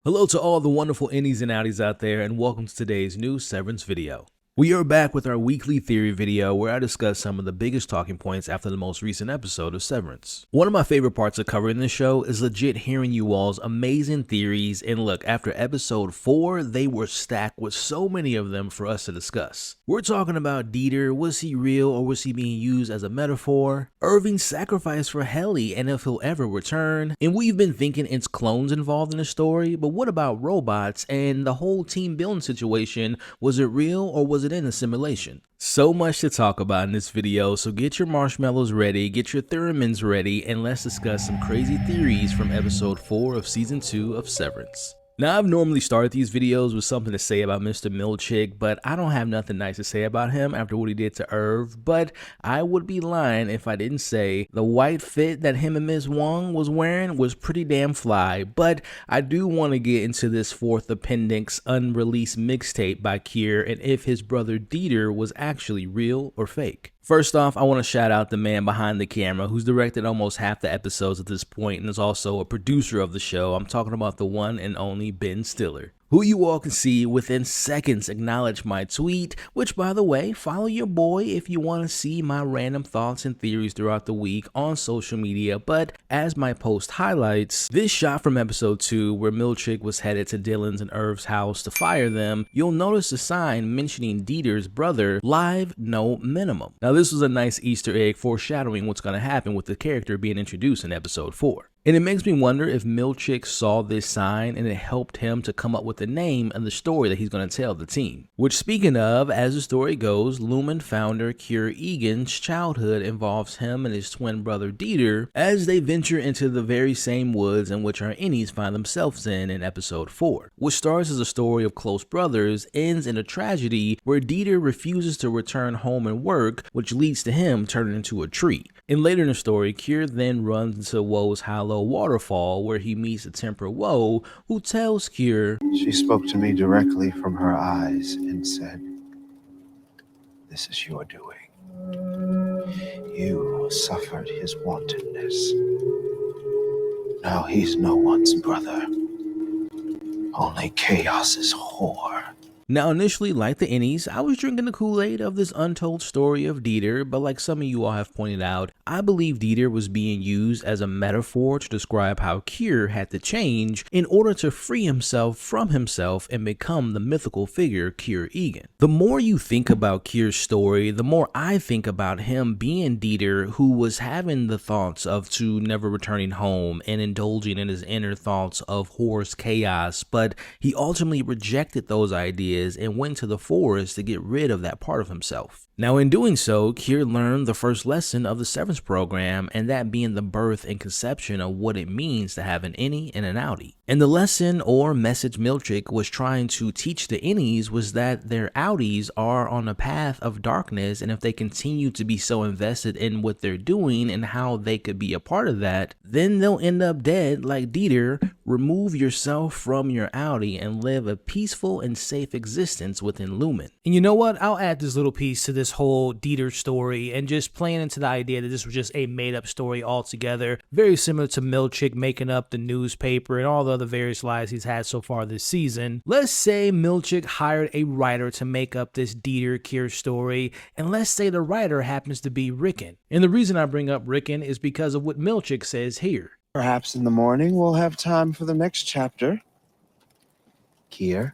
Hello to all the wonderful innies and outies out there, and welcome to today's new Severance video. We are back with our weekly theory video where I discuss some of the biggest talking points after the most recent episode of Severance. One of my favorite parts of covering this show is legit hearing you all's amazing theories, and look, after episode 4, they were stacked with so many of them for us to discuss. We're talking about Dieter. Was he real or was he being used as a metaphor? Irving's sacrifice for Helly and if he'll ever return. And we've been thinking it's clones involved in the story, but what about robots and the whole team building situation? Was it real or was it in a simulation? So much to talk about in this video, so get your marshmallows ready, get your theremins ready, and let's discuss some crazy theories from episode 4 of season 2 of Severance. Now, I've normally started these videos with something to say about Mr. Milchick, but I don't have nothing nice to say about him after what he did to Irv, but I would be lying if I didn't say the white fit that him and Ms. Wong was wearing was pretty damn fly. But I do want to get into this 4th appendix unreleased mixtape by Kier and if his brother Dieter was actually real or fake. First off, I want to shout out the man behind the camera who's directed almost half the episodes at this point and is also a producer of the show. I'm talking about the one and only Ben Stiller, who you all can see within seconds acknowledge my tweet, which, by the way, follow your boy if you want to see my random thoughts and theories throughout the week on social media. But as my post highlights, this shot from episode 2 where Milchick was headed to Dylan's and Irv's house to fire them, you'll notice a sign mentioning Dieter's brother, live no minimum. Now this was a nice Easter egg foreshadowing what's going to happen with the character being introduced in episode 4. And it makes me wonder if Milchick saw this sign and it helped him to come up with the name and the story that he's going to tell the team. Which, speaking of, as the story goes, Lumon founder Kier Egan's childhood involves him and his twin brother Dieter as they venture into the very same woods in which our innies find themselves in episode 4. Which starts as a story of close brothers, ends in a tragedy where Dieter refuses to return home and work, which leads to him turning into a tree. And later in the story, Kier then runs into Woe's Hollow waterfall where he meets the Temper Woe, who tells Kier, "She spoke to me directly from her eyes and said, 'This is your doing. You suffered his wantonness. Now he's no one's brother. Only chaos's whore.'" Now initially, like the innies, I was drinking the Kool-Aid of this untold story of Dieter, but like some of you all have pointed out, I believe Dieter was being used as a metaphor to describe how Kier had to change in order to free himself from himself and become the mythical figure Kier Egan. The more you think about Kier's story, the more I think about him being Dieter, who was having the thoughts of to never returning home and indulging in his inner thoughts of horse chaos, but he ultimately rejected those ideas and went to the forest to get rid of that part of himself. Now in doing so, Kier learned the first lesson of the Severance program, and that being the birth and conception of what it means to have an innie and an outie. And the lesson or message Milchick was trying to teach the innies was that their outies are on a path of darkness, and if they continue to be so invested in what they're doing and how they could be a part of that, then they'll end up dead like Dieter. Remove yourself from your outie and live a peaceful and safe existence within Lumon. And you know what? I'll add this little piece to this whole Dieter story and just playing into the idea that this was just a made-up story altogether. Very similar to Milchick making up the newspaper and all the other various lies he's had so far this season. Let's say Milchick hired a writer to make up this Dieter Kier story, and let's say the writer happens to be Rickon. And the reason I bring up Rickon is because of what Milchick says here. "Perhaps in the morning we'll have time for the next chapter. Kier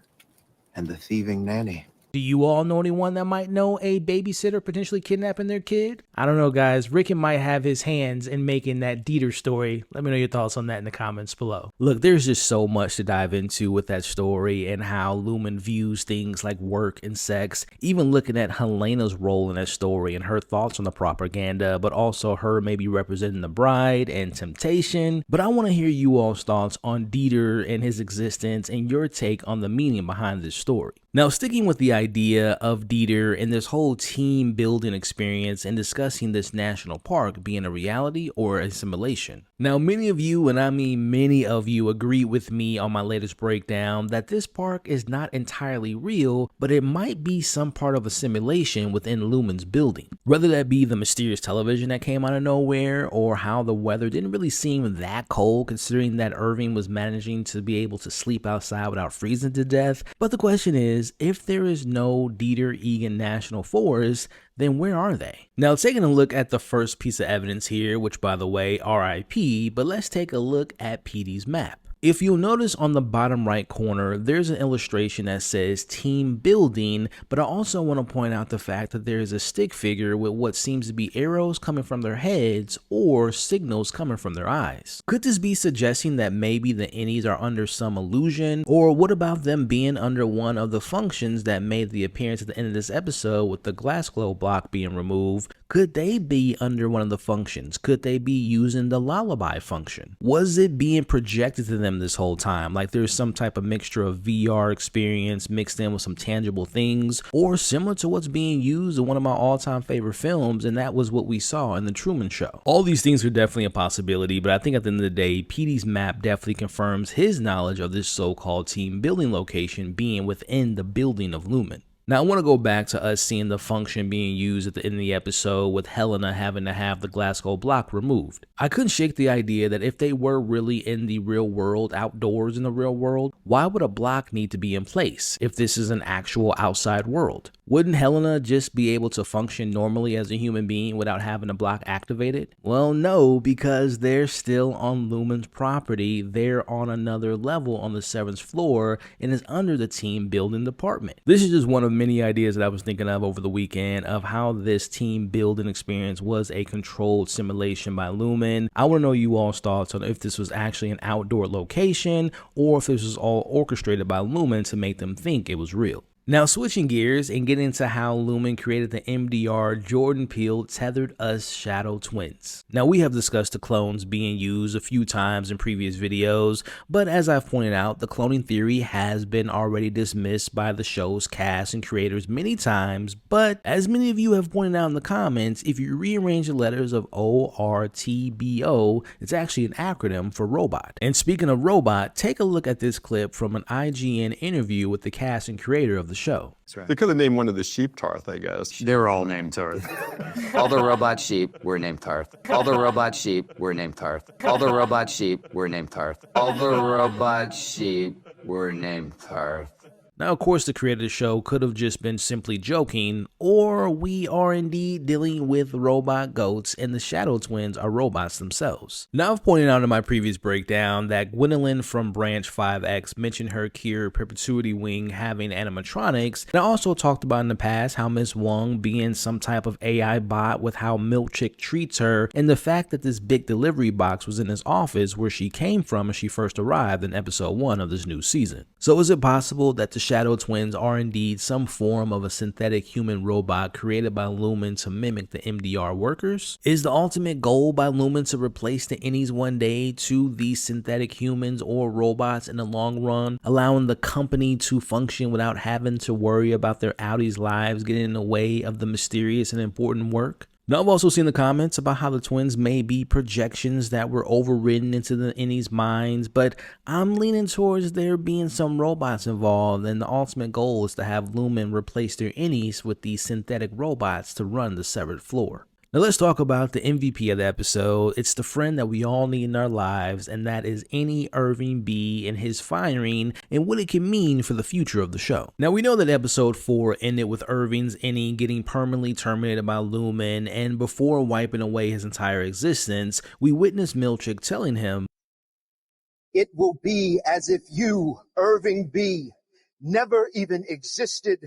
and the thieving nanny." Do you all know anyone that might know a babysitter potentially kidnapping their kid? I don't know, guys. Rickon might have his hands in making that Dieter story. Let me know your thoughts on that in the comments below. Look, there's just so much to dive into with that story and how Lumon views things like work and sex, even looking at Helena's role in that story and her thoughts on the propaganda, but also her maybe representing the bride and temptation. But I want to hear you all's thoughts on Dieter and his existence and your take on the meaning behind this story. Now, sticking with the idea of Dieter and this whole team building experience and discussing discussing this national park being a reality or a simulation. Now, many of you, and I mean many of you, agree with me on my latest breakdown that this park is not entirely real, but it might be some part of a simulation within Lumon's building. Whether that be the mysterious television that came out of nowhere, or how the weather didn't really seem that cold considering that Irving was managing to be able to sleep outside without freezing to death. But the question is, if there is no Dieter-Egan National Forest, then where are they? Now, taking a look at the first piece of evidence here, which by the way, RIP, but let's take a look at Petey's map. If you'll notice on the bottom right corner, there's an illustration that says team building, but I also want to point out the fact that there is a stick figure with what seems to be arrows coming from their heads or signals coming from their eyes. Could this be suggesting that maybe the innies are under some illusion, or what about them being under one of the functions that made the appearance at the end of this episode with the glass globe block being removed? Could they be under one of the functions? Could they be using the lullaby function? Was it being projected to them this whole time? Like there's some type of mixture of VR experience mixed in with some tangible things, or similar to what's being used in one of my all-time favorite films, and that was what we saw in The Truman Show. All these things are definitely a possibility, but I think at the end of the day, Petey's map definitely confirms his knowledge of this so-called team building location being within the building of Lumon. Now, I want to go back to us seeing the function being used at the end of the episode with Helena having to have the Glasgow block removed. I couldn't shake the idea that if they were really in the real world, outdoors in the real world, why would a block need to be in place if this is an actual outside world? Wouldn't Helena just be able to function normally as a human being without having a block activated? Well, no, because they're still on Lumon's property. They're on another level on the 7th floor and is under the team building department. This is just one of many ideas that I was thinking of over the weekend of how this team building experience was a controlled simulation by Lumon. I want to know you all's thoughts on if this was actually an outdoor location or if this was all orchestrated by Lumon to make them think it was real. Now, switching gears and getting into how Lumon created the MDR Jordan Peele tethered us shadow twins. Now, we have discussed the clones being used a few times in previous videos, but as I've pointed out, the cloning theory has been already dismissed by the show's cast and creators many times, but as many of you have pointed out in the comments, if you rearrange the letters of ORTBO, it's actually an acronym for robot. And speaking of robot, take a look at this clip from an IGN interview with the cast and creator of the show. Right. They could have named one of the sheep Tarth, I guess. They were all named Tarth. All the robot sheep were named Tarth. All the robot sheep were named Tarth. All the robot sheep were named Tarth. All the robot sheep were named Tarth. Now, of course, the creator of the show could have just been simply joking, or we are indeed dealing with robot goats and the Shadow Twins are robots themselves. Now, I've pointed out in my previous breakdown that Gwendolyn from Branch 5X mentioned her Kier Perpetuity Wing having animatronics, and I also talked about in the past how Miss Wong being some type of AI bot with how Milkchick treats her, and the fact that this big delivery box was in his office where she came from when she first arrived in episode 1 of this new season. So is it possible that the Shadow Twins are indeed some form of a synthetic human robot created by Lumon to mimic the MDR workers? Is the ultimate goal by Lumon to replace the innies one day to these synthetic humans or robots in the long run, allowing the company to function without having to worry about their outies' lives getting in the way of the mysterious and important work? Now, I've also seen the comments about how the twins may be projections that were overridden into the innies' minds, but I'm leaning towards there being some robots involved, and the ultimate goal is to have Lumon replace their innies with these synthetic robots to run the severed floor. Now let's talk about the MVP of the episode. It's the friend that we all need in our lives, and that is Innie Irving B and his firing and what it can mean for the future of the show. Now we know that episode 4 ended with Irving's Innie getting permanently terminated by Lumon, and before wiping away his entire existence, we witnessed Milkchick telling him, "It will be as if you, Irving B, never even existed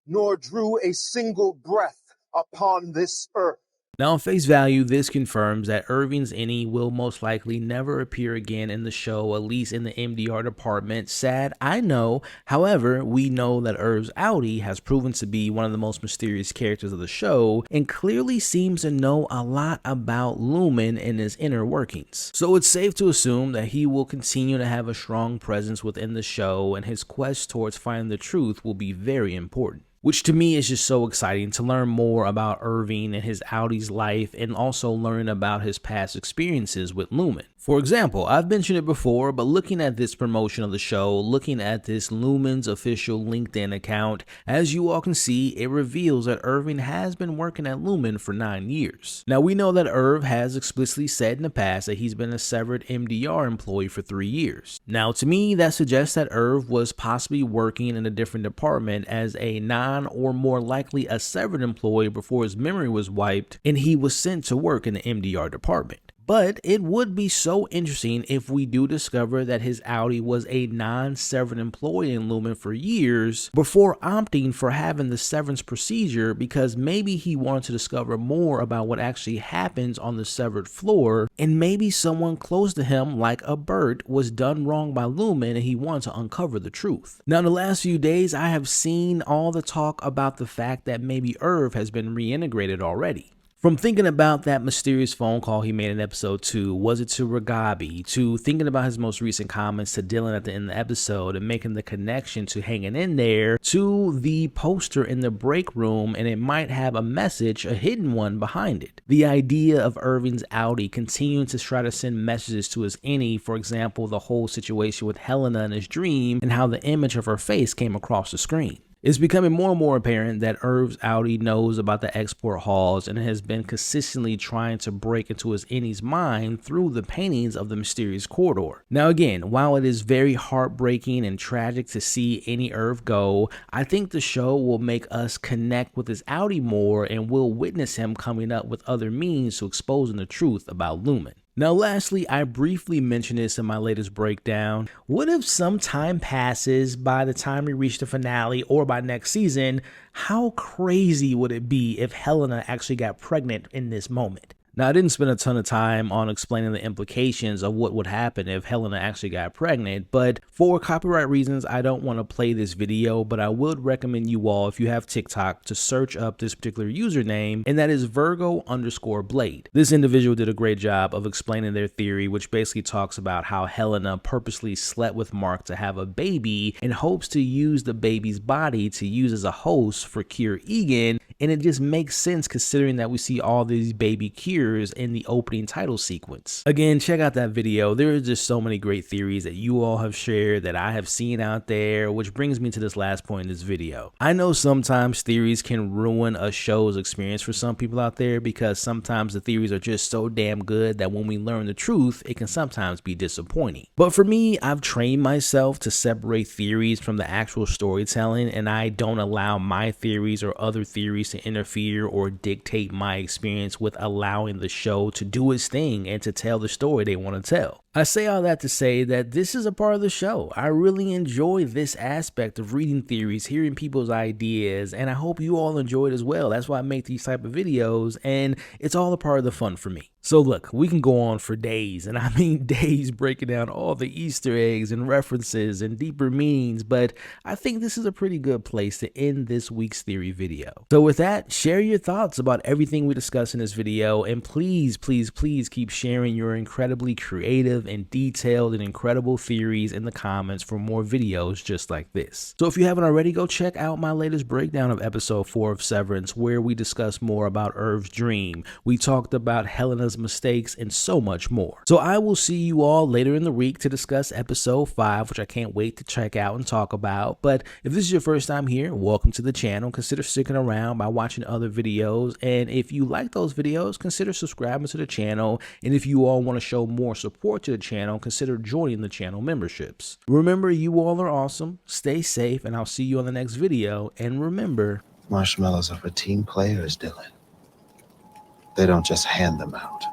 nor drew a single breath upon this earth." Now, on face value, this confirms that Irving's Innie will most likely never appear again in the show, at least in the MDR department. Sad, I know. However, we know that Irv's outie has proven to be one of the most mysterious characters of the show and clearly seems to know a lot about Lumon and his inner workings. So it's safe to assume that he will continue to have a strong presence within the show, and his quest towards finding the truth will be very important. which to me is just so exciting to learn more about Irving and his Audi's life, and also learn about his past experiences with Lumon. For example, I've mentioned it before, but looking at this promotion of the show, looking at this Lumon's official LinkedIn account, as you all can see, it reveals that Irving has been working at Lumon for 9 years. Now, we know that Irv has explicitly said in the past that he's been a severed MDR employee for 3 years. Now, to me, that suggests that Irv was possibly working in a different department as a or more likely a severed employee before his memory was wiped and he was sent to work in the MDR department. But it would be so interesting if we do discover that his Audi was a non-severed employee in Lumon for years before opting for having the severance procedure, because maybe he wanted to discover more about what actually happens on the severed floor, and maybe someone close to him like a Britt was done wrong by Lumon and he wanted to uncover the truth. Now, in the last few days, I have seen all the talk about the fact that maybe Irv has been reintegrated already. From thinking about that mysterious phone call he made in episode 2, was it to Ragabi, to thinking about his most recent comments to Dylan at the end of the episode and making the connection to Hanging in There, to the poster in the break room and it might have a message, a hidden one behind it. The idea of Irving's Audi continuing to try to send messages to his innie, for example, the whole situation with Helena in his dream and how the image of her face came across the screen. It's becoming more and more apparent that Irv's Audi knows about the export halls and has been consistently trying to break into his innie's mind through the paintings of the mysterious corridor. Now again, while it is very heartbreaking and tragic to see any Irv go, I think the show will make us connect with his Audi more and we'll witness him coming up with other means to exposing the truth about Lumon. Now lastly, I briefly mentioned this in my latest breakdown. What if some time passes by the time we reach the finale or by next season? How crazy would it be if Helena actually got pregnant in this moment? Now, I didn't spend a ton of time on explaining the implications of what would happen if Helena actually got pregnant, but for copyright reasons, I don't want to play this video, but I would recommend you all, if you have TikTok, to search up this particular username, and that is Virgo_Blade. This individual did a great job of explaining their theory, which basically talks about how Helena purposely slept with Mark to have a baby in hopes to use the baby's body to use as a host for Kier Egan, and it just makes sense considering that we see all these baby Kiers in the opening title sequence. Again, check out that video. There are just so many great theories that you all have shared that I have seen out there, which brings me to this last point in this video. I know sometimes theories can ruin a show's experience for some people out there because sometimes the theories are just so damn good that when we learn the truth, it can sometimes be disappointing. But for me, I've trained myself to separate theories from the actual storytelling, and I don't allow my theories or other theories to interfere or dictate my experience with allowing the show to do its thing and to tell the story they want to tell. I say all that to say that this is a part of the show. I really enjoy this aspect of reading theories, hearing people's ideas, and I hope you all enjoy it as well. That's why I make these type of videos, and it's all a part of the fun for me. So look, we can go on for days, and I mean days, breaking down all the Easter eggs and references and deeper meanings, but I think this is a pretty good place to end this week's theory video. So with that, share your thoughts about everything we discussed in this video, and please, please, please keep sharing your incredibly creative and detailed and incredible theories in the comments for more videos just like this. So if you haven't already, go check out my latest breakdown of episode 4 of Severance, where we discuss more about Irv's dream. We talked about Helena's mistakes and so much more. So I will see you all later in the week to discuss episode 5, which I can't wait to check out and talk about. But if this is your first time here, welcome to the channel. Consider sticking around by watching other videos, and if you like those videos, consider subscribing to the channel, and if you all want to show more support to the channel, consider joining the channel memberships. Remember, you all are awesome, stay safe, and I'll see you on the next video, and remember, Marshmallows are for team players, Dylan. They don't just hand them out.